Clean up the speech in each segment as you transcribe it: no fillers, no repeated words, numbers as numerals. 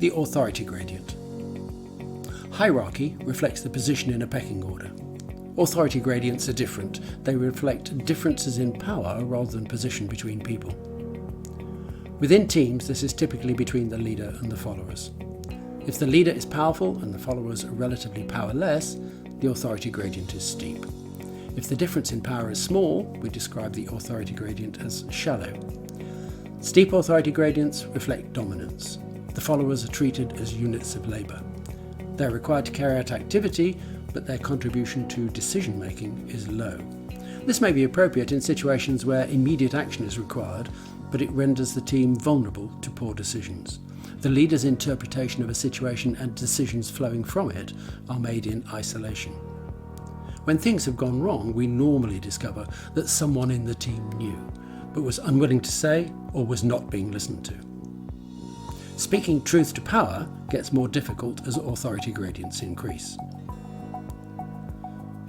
The authority gradient. Hierarchy reflects the position in a pecking order. Authority gradients are different. They reflect differences in power rather than position between people. Within teams, this is typically between the leader and the followers. If the leader is powerful and the followers are relatively powerless, the authority gradient is steep. If the difference in power is small, we describe the authority gradient as shallow. Steep authority gradients reflect dominance. The followers are treated as units of labour. They are required to carry out activity, but their contribution to decision-making is low. This may be appropriate in situations where immediate action is required, but it renders the team vulnerable to poor decisions. The leader's interpretation of a situation and decisions flowing from it are made in isolation. When things have gone wrong, we normally discover that someone in the team knew, but was unwilling to say or was not being listened to. Speaking truth to power gets more difficult as authority gradients increase.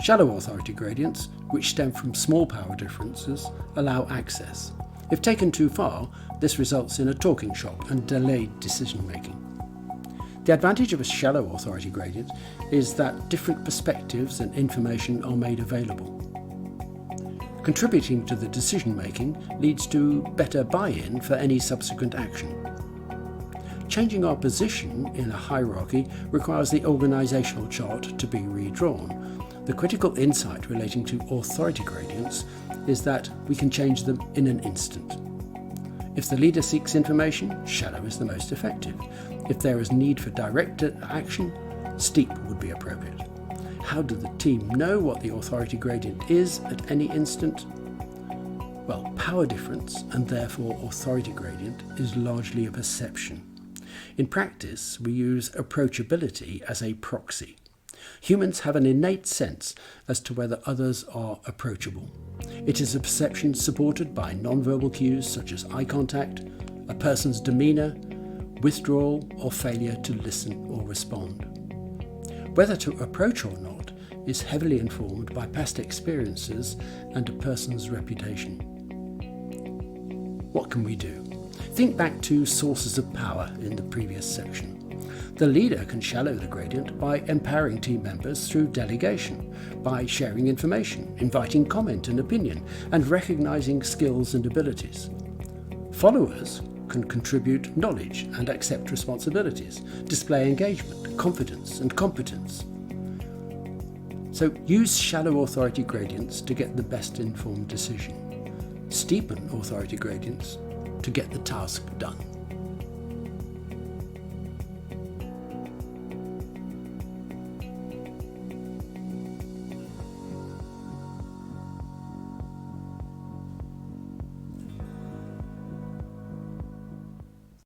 Shallow authority gradients, which stem from small power differences, allow access. If taken too far, this results in a talking shop and delayed decision making. The advantage of a shallow authority gradient is that different perspectives and information are made available. Contributing to the decision making leads to better buy-in for any subsequent action. Changing our position in a hierarchy requires the organisational chart to be redrawn. The critical insight relating to authority gradients is that we can change them in an instant. If the leader seeks information, shallow is the most effective. If there is need for direct action, steep would be appropriate. How do the team know what the authority gradient is at any instant? Well, power difference, and therefore authority gradient, is largely a perception. In practice, we use approachability as a proxy. Humans have an innate sense as to whether others are approachable. It is a perception supported by non-verbal cues such as eye contact, a person's demeanour, withdrawal or failure to listen or respond. Whether to approach or not is heavily informed by past experiences and a person's reputation. What can we do? Think back to sources of power in the previous section. The leader can shallow the gradient by empowering team members through delegation, by sharing information, inviting comment and opinion, and recognising skills and abilities. Followers can contribute knowledge and accept responsibilities, display engagement, confidence and competence. So use shallow authority gradients to get the best informed decision. Steepen authority gradients to get the task done.